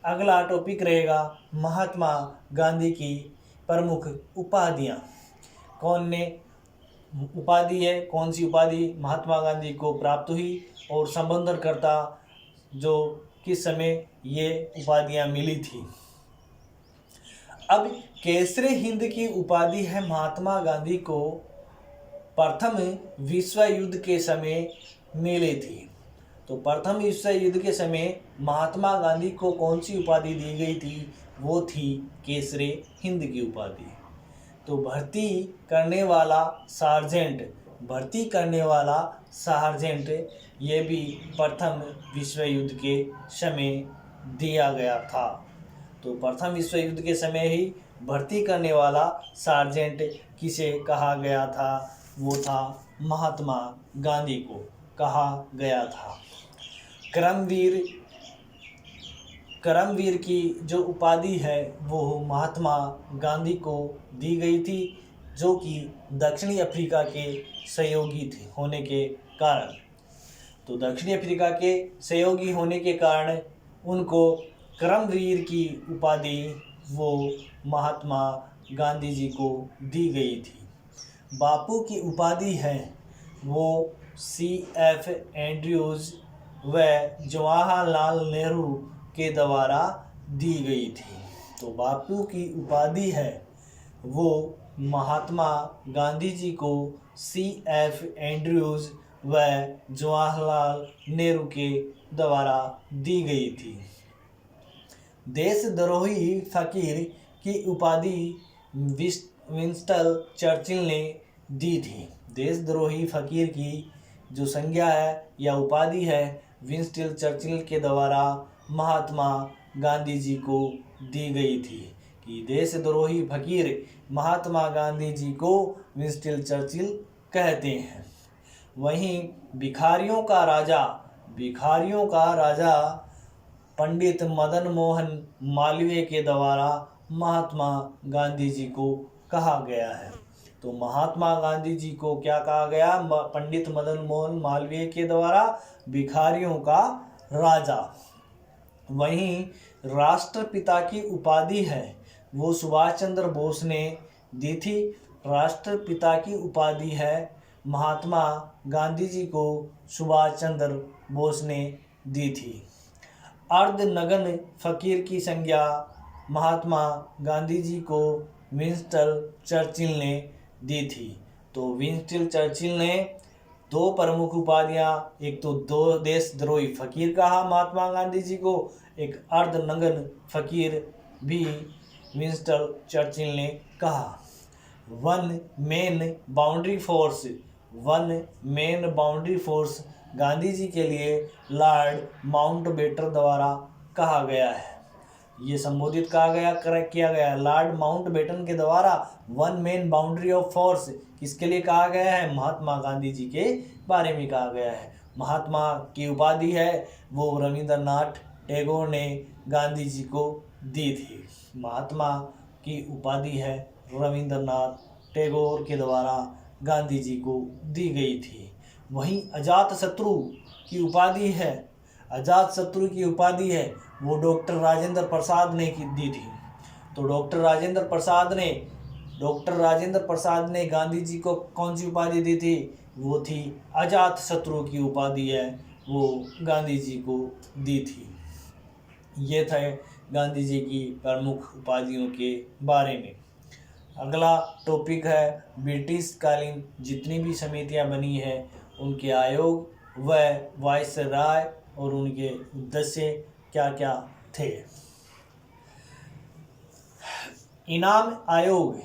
अगला टॉपिक रहेगा महात्मा गांधी की प्रमुख उपाधियाँ। कौन सी उपाधि महात्मा गांधी को प्राप्त हुई और संबोधनकर्ता जो किस समय ये उपाधियाँ मिली थी। अब केसरे हिंद की उपाधि है महात्मा गांधी को प्रथम विश्व युद्ध के समय मिली थी। तो प्रथम विश्व युद्ध के समय महात्मा गांधी को कौन सी उपाधि दी गई थी, वो थी केसरे हिंद की उपाधि। तो भर्ती करने वाला सार्जेंट ये भी प्रथम विश्व युद्ध के समय दिया गया था। तो प्रथम विश्व युद्ध के समय ही भर्ती करने वाला सार्जेंट किसे कहा गया था, वो था महात्मा गांधी को कहा गया था। करमवीर की जो उपाधि है वो महात्मा गांधी को दी गई थी, जो कि दक्षिणी अफ्रीका के सहयोगी थे होने के कारण। तो दक्षिणी अफ्रीका के सहयोगी होने के कारण उनको करमवीर की उपाधि वो महात्मा गांधी जी को दी गई थी। बापू की उपाधि है वो C.F. एंड्रयूज व जवाहरलाल नेहरू के द्वारा दी गई थी। तो बापू की उपाधि है वो महात्मा गांधी जी को C.F. एंड्रयूज व जवाहरलाल नेहरू के द्वारा दी गई थी। देशद्रोही फकीर की उपाधि विंस्टन चर्चिल ने दी थी। देशद्रोही फकीर की जो संज्ञा है या उपाधि है विंस्टन चर्चिल के द्वारा महात्मा गांधी जी को दी गई थी कि देशद्रोही फकीर महात्मा गांधी जी को विंस्टन चर्चिल कहते हैं। वहीं भिखारियों का राजा पंडित मदन मोहन मालवीय के द्वारा महात्मा गांधी जी को कहा गया है। तो महात्मा गांधी जी को क्या कहा गया, पंडित मदन मोहन मालवीय के द्वारा भिखारियों का राजा। वहीं राष्ट्रपिता की उपाधि है वो सुभाष चंद्र बोस ने दी थी। राष्ट्रपिता की उपाधि है महात्मा गांधी जी को सुभाष चंद्र बोस ने दी थी। अर्धनग्न फकीर की संज्ञा महात्मा गांधी जी को विंस्टन चर्चिल ने दी थी। तो विंस्टन चर्चिल ने दो प्रमुख उपाधियाँ, एक तो दो देशद्रोही फकीर कहा महात्मा गांधी जी को, एक अर्धनग्न फकीर भी विंस्टन चर्चिल ने कहा। One man boundary force Gandhi ji के लिए लॉर्ड माउंटबेटन द्वारा कहा गया है। ये संबोधित किया गया लॉर्ड माउंटबेटन के द्वारा one man boundary of force किसके लिए कहा गया है, महात्मा गांधी जी के बारे में कहा गया है। महात्मा की उपाधि है वो रविंद्रनाथ टैगोर ने गांधी जी को दी थी। महात्मा की उपाधि है रविंद्रनाथ टैगोर के द्वारा गांधी जी को दी गई थी। वहीं अजातशत्रु की उपाधि है वो डॉक्टर राजेंद्र प्रसाद ने दी थी। तो डॉक्टर राजेंद्र प्रसाद ने गांधी जी को कौन सी उपाधि दी थी, वो थी अजातशत्रु की उपाधि है वो गांधी जी को दी थी। ये थे गांधी जी की प्रमुख उपाधियों के बारे में। अगला टॉपिक है ब्रिटिश कालीन जितनी भी समितियां बनी हैं उनके आयोग व वायसराय और उनके उद्देश्य क्या क्या थे। इनाम आयोग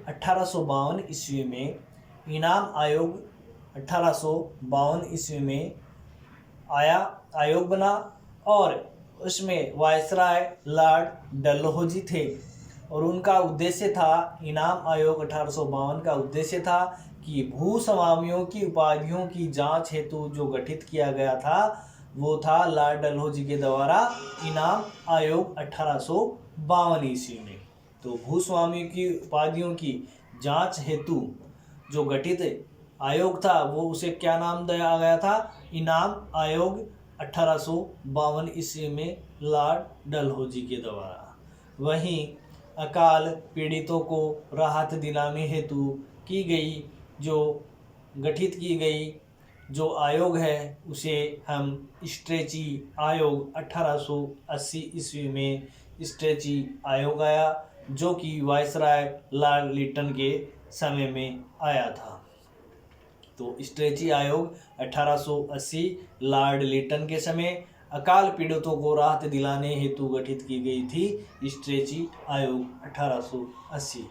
1852 ईस्वी में आयोग बना और उसमें वायसराय लॉर्ड डलहौजी थे और उनका उद्देश्य था, इनाम आयोग 1852 का उद्देश्य था कि भूस्वामियों की उपाधियों की जांच हेतु जो गठित किया गया था वो था लॉर्ड डलहौजी के द्वारा इनाम आयोग 1852 ईस्वी में। तो भूस्वामियों की उपाधियों की जांच हेतु जो गठित आयोग था वो उसे क्या नाम दिया गया था, इनाम आयोग 1852 ईस्वी में लॉर्ड डलहौजी के द्वारा। वहीं अकाल पीड़ितों को राहत दिलाने हेतु की गई जो गठित की गई जो आयोग है उसे हम स्ट्रेची आयोग 1880 ईस्वी में स्ट्रेची आयोग आया, जो कि वायसराय लॉर्ड लिटन के समय में आया था। तो स्ट्रेची आयोग 1880 लॉर्ड लिटन के समय अकाल पीड़ितों को राहत दिलाने हेतु गठित की गई थी स्ट्रेची आयोग 1880।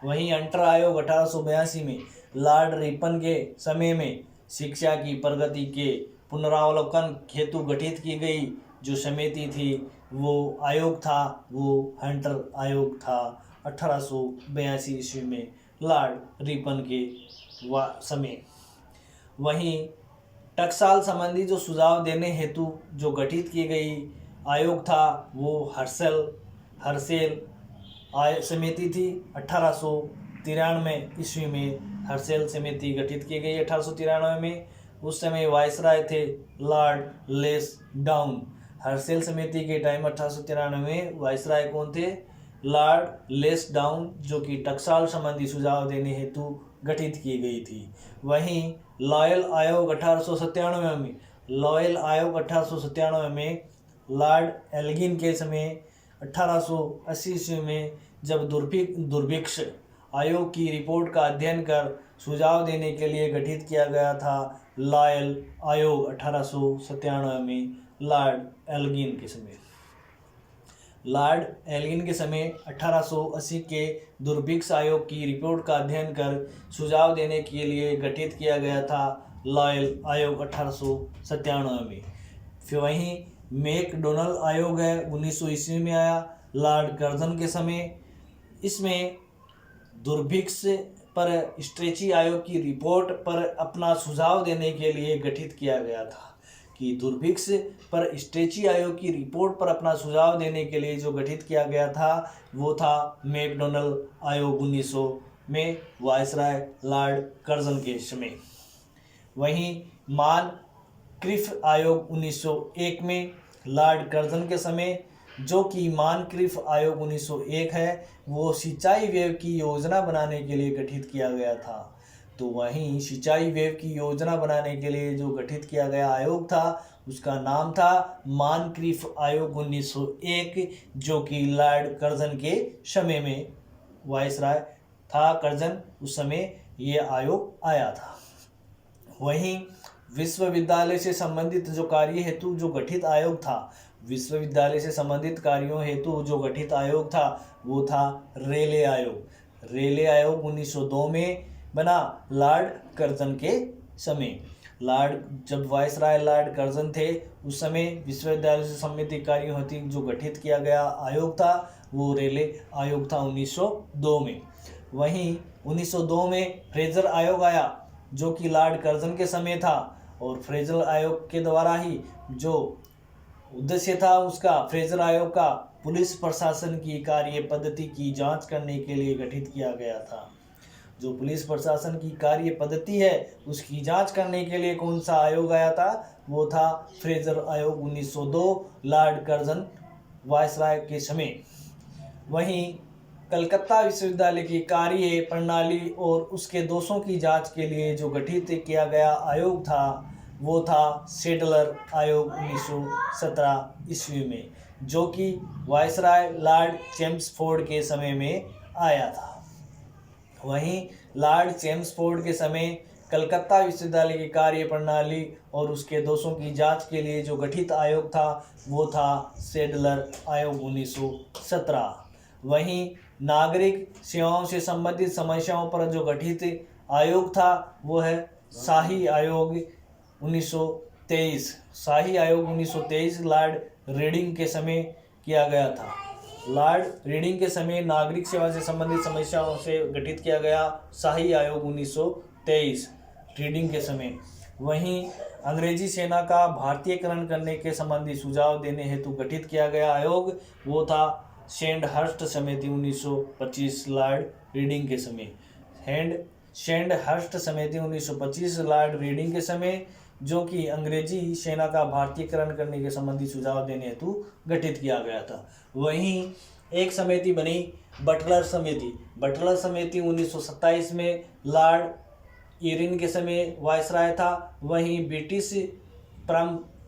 वहीं अंटर आयोग 1882 में लॉर्ड रिपन के समय में शिक्षा की प्रगति के पुनरावलोकन हेतु गठित की गई जो समिति थी वो आयोग था वो हंटर आयोग था 1882 ईस्वी में लॉर्ड रिपन के समय। वहीं टकसाल संबंधी जो सुझाव देने हेतु जो गठित की गई आयोग था वो हर्सेल समिति थी। 1893 ईस्वी में हर्सेल समिति गठित की गई 1893 में। उस समय वायसराय थे लॉर्ड लेसडाउन। हर्सेल समिति के टाइम 1893 में वायसराय कौन थे? लॉर्ड लेसडाउन, जो कि टकसाल संबंधी सुझाव देने हेतु गठित की गई थी। वहीं लॉयल आयोग 1897 में लॉर्ड एल्गिन के समय 1880 ईस्वी में जब दुर्भिक्ष आयोग की रिपोर्ट का अध्ययन कर सुझाव देने के लिए गठित किया गया था लॉयल आयोग 1897 में लॉर्ड एल्गिन के समय। लॉर्ड एल्गिन के समय 1880 के दुर्भिक्ष आयोग की रिपोर्ट का अध्ययन कर सुझाव देने के लिए गठित किया गया था लॉयल आयोग 1897 में। फिर वहीं मैकडोनल्ड आयोग है 1900 ईस्वी में आया लॉर्ड कर्जन के समय। इसमें दुर्भिक्ष पर स्ट्रेची आयोग की रिपोर्ट पर अपना सुझाव देने के लिए गठित किया गया था कि दुर्भिक्ष पर स्ट्रेची आयोग की रिपोर्ट पर अपना सुझाव देने के लिए जो गठित किया गया था वो था मैकडोनल्ड आयोग 1900 में वायसराय लॉर्ड कर्जन के समय। वहीं मानक्रिफ आयोग 1901 में लॉर्ड कर्जन के समय, जो कि मानक्रिफ आयोग 1901 है वो सिंचाई व्यय की योजना बनाने के लिए गठित किया गया था। तो वहीं सिंचाई व्यय की योजना बनाने के लिए जो गठित किया गया आयोग था उसका नाम था मानक्रिफ आयोग 1901, जो कि लॉर्ड कर्जन के समय में वायसराय था कर्जन, उस समय ये आयोग आया था। वहीं विश्वविद्यालय से संबंधित जो कार्य हेतु जो गठित आयोग था, विश्वविद्यालय से संबंधित कार्यों हेतु जो गठित आयोग था वो था रेले आयोग। रेले आयोग 1902 में बना लॉर्ड कर्जन के समय। जब वायसराय लॉर्ड कर्जन थे उस समय विश्वविद्यालय से संबंधित कार्यों हेतु जो गठित किया गया आयोग था वो रेले आयोग था 1902 में। वहीं 1902 में फ्रेजर आयोग आया जो कि लॉर्ड कर्जन के समय था, और फ्रेजर आयोग के द्वारा ही जो उद्देश्य था उसका, फ्रेजर आयोग का पुलिस प्रशासन की कार्य पद्धति की जांच करने के लिए गठित किया गया था। जो पुलिस प्रशासन की कार्य पद्धति है उसकी जांच करने के लिए कौन सा आयोग आया था? वो था फ्रेजर आयोग 1902 लॉर्ड कर्जन वायसराय के समय। वहीं कलकत्ता विश्वविद्यालय की कार्य प्रणाली और उसके दोषों की जांच के लिए जो गठित किया गया आयोग था वो था सेडलर आयोग 1917 ईस्वी में, जो कि वायसराय लॉर्ड चेम्सफोर्ड के समय में आया था। वहीं लॉर्ड चेम्सफोर्ड के समय कलकत्ता विश्वविद्यालय की कार्य प्रणाली और उसके दोषों की जांच के लिए जो गठित आयोग था वो था सेडलर आयोग 1917। वहीं नागरिक सेवाओं से संबंधित समस्याओं पर जो गठित आयोग था वो है शाही आयोग 1923। शाही आयोग 1923 लॉर्ड रीडिंग के समय किया गया था। लॉर्ड रीडिंग के समय नागरिक सेवा से संबंधित समस्याओं से गठित किया गया शाही आयोग 1923 रीडिंग के समय। वहीं अंग्रेजी सेना का भारतीयकरण करने के संबंधी सुझाव देने हेतु गठित किया गया आयोग वो था सैंडहर्स्ट समिति 1925 लॉर्ड रीडिंग के समय। सैंडहर्स्ट समिति 1925 लॉर्ड रीडिंग के समय जो कि अंग्रेजी सेना का भारतीयकरण करने के संबंधी सुझाव देने हेतु गठित किया गया था। वहीं एक समिति बनी बटलर समिति। बटलर समिति 1927 में लॉर्ड इरविन के समय वायसराय था। वहीं ब्रिटिश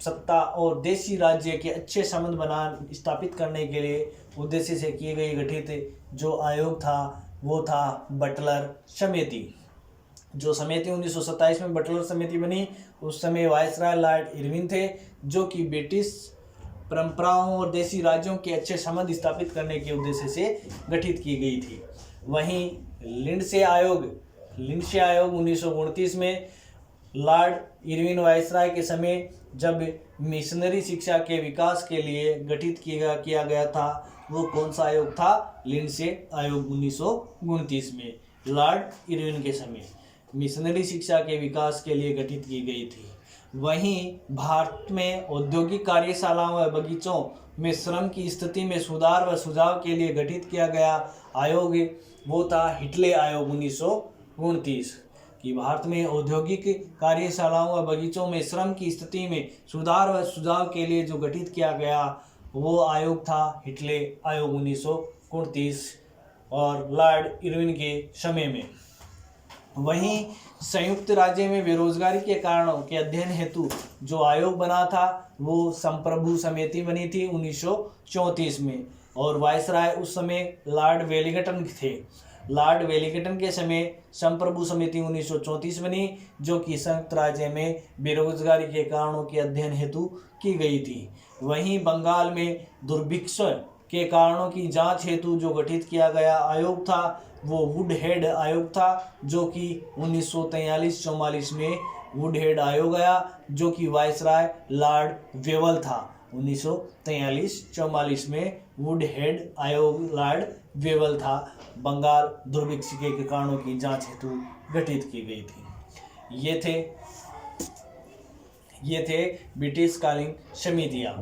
सत्ता और देशी राज्य के अच्छे संबंध स्थापित करने के लिए उद्देश्य से की गई गठित जो आयोग था वो था बटलर समिति। जो समिति 1927 में बटलर समिति बनी, उस समय वायसराय लॉर्ड इरविन थे, जो कि ब्रिटिश परंपराओं और देशी राज्यों के अच्छे संबंध स्थापित करने के उद्देश्य से गठित की गई थी। वहीं लिंडसे आयोग 1929 में लॉर्ड इरविन वायसराय के समय जब मिशनरी शिक्षा के विकास के लिए गठित किया गया था, वो कौन सा आयोग था? लिंडसे आयोग 1929 में लॉर्ड इरविन के समय मिशनरी शिक्षा के विकास के लिए गठित की गई थी। वहीं भारत में औद्योगिक कार्यशालाओं व बगीचों में श्रम की स्थिति में सुधार व सुझाव के लिए गठित किया गया आयोग वो था हिटले आयोग 1929। कि भारत में औद्योगिक कार्यशालाओं व बगीचों में श्रम की स्थिति में सुधार व सुझाव के लिए जो गठित किया गया वो आयोग था हिटले आयोग 1929 और लॉर्ड इरविन के समय में। वहीं संयुक्त राज्य में बेरोजगारी के कारणों के अध्ययन हेतु जो आयोग बना था वो संप्रभु समिति बनी थी 1934 में, और वायसराय उस समय लॉर्ड वेलिंगटन थे। लॉर्ड वेलिंगटन के समय संप्रभु समिति 1934 बनी, जो कि संयुक्त राज्य में बेरोजगारी के कारणों के अध्ययन हेतु की गई थी। वहीं बंगाल में दुर्भिक्ष के कारणों की जांच हेतु जो गठित किया गया आयोग था वो वुडहेड आयोग था, जो कि 1943-44 में वुडहेड आयोग आया, जो कि वायसराय लॉर्ड वेवल था। 1943-44 में वुडहेड आयोग लॉर्ड वेवल था, बंगाल दुर्भिक्ष के कारणों की जांच हेतु गठित की गई थी। ये थे ब्रिटिश कालीन समितियाँ।